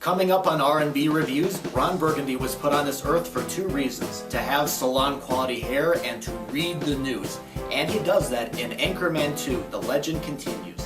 Coming up on R&B Reviews, Ron Burgundy was put on this earth for two reasons: to have salon-quality hair and to read the news. And he does that in Anchorman 2, The Legend Continues.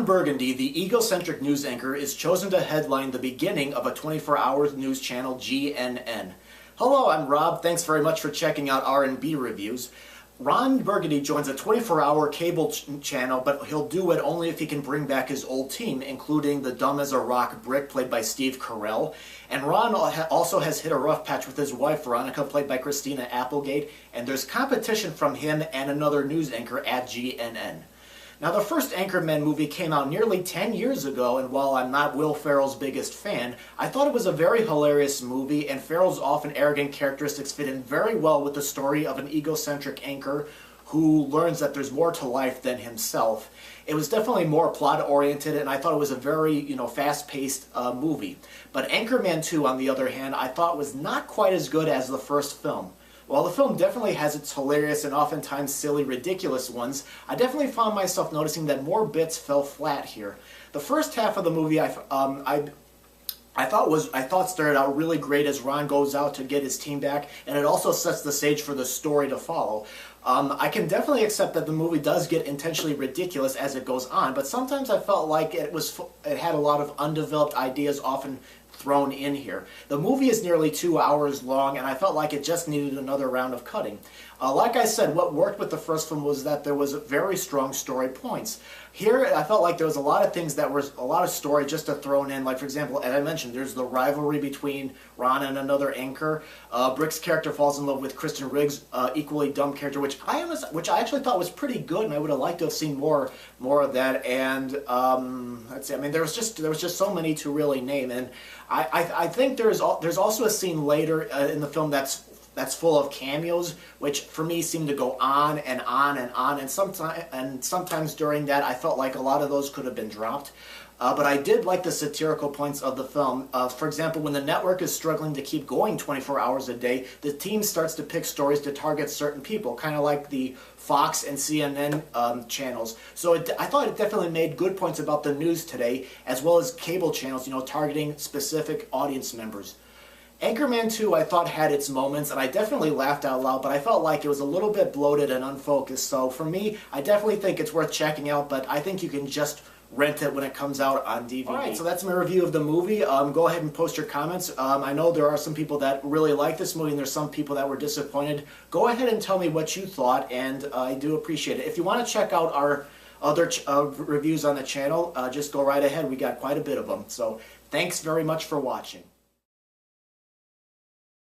Burgundy, the egocentric news anchor, is chosen to headline the beginning of a 24-hour news channel, GNN. Hello, I'm Rob. Thanks very much for checking out R&B Reviews. Ron Burgundy joins a 24-hour cable channel, but he'll do it only if he can bring back his old team, including the dumb as a rock Brick, played by Steve Carell. And Ron also has hit a rough patch with his wife, Veronica, played by Christina Applegate, and there's competition from him and another news anchor at GNN. Now, the first Anchorman movie came out nearly 10 years ago, and while I'm not Will Ferrell's biggest fan, I thought it was a very hilarious movie, and Ferrell's often arrogant characteristics fit in very well with the story of an egocentric anchor who learns that there's more to life than himself. It was definitely more plot-oriented, and I thought it was a very, fast-paced movie. But Anchorman 2, on the other hand, I thought was not quite as good as the first film. While the film definitely has its hilarious and oftentimes silly, ridiculous ones, I definitely found myself noticing that more bits fell flat here. The first half of the movie I thought started out really great as Ron goes out to get his team back, and it also sets the stage for the story to follow. I can definitely accept that the movie does get intentionally ridiculous as it goes on, but sometimes I felt like it had a lot of undeveloped ideas often thrown in here. The movie is nearly 2 hours long, and I felt like it just needed another round of cutting. Like I said, what worked with the first film was that there was very strong story points. Here, I felt like there was a lot of things that were a lot of story just to throw in. Like, for example, as I mentioned, there's the rivalry between Ron and another anchor. Brick's character falls in love with Kristen Wiig's equally dumb character, which I actually thought was pretty good, and I would have liked to have seen more of that. And let's see, I mean, there was just so many to really name, and I think there's also a scene later in the film that's full of cameos, which for me seemed to go on and on and on, and sometimes during that I felt like a lot of those could have been dropped. But I did like the satirical points of the film. For example, when the network is struggling to keep going 24 hours a day, the team starts to pick stories to target certain people, kind of like the Fox and CNN channels. So I thought it definitely made good points about the news today, as well as cable channels, targeting specific audience members. Anchorman 2, I thought, had its moments, and I definitely laughed out loud, but I felt like it was a little bit bloated and unfocused. So for me, I definitely think it's worth checking out, but I think you can just rent it when it comes out on DVD. Alright, so that's my review of the movie. Go ahead and post your comments. I know there are some people that really like this movie, and there's some people that were disappointed. Go ahead and tell me what you thought, and I do appreciate it. If you want to check out our other reviews on the channel, just go right ahead. We got quite a bit of them. So thanks very much for watching.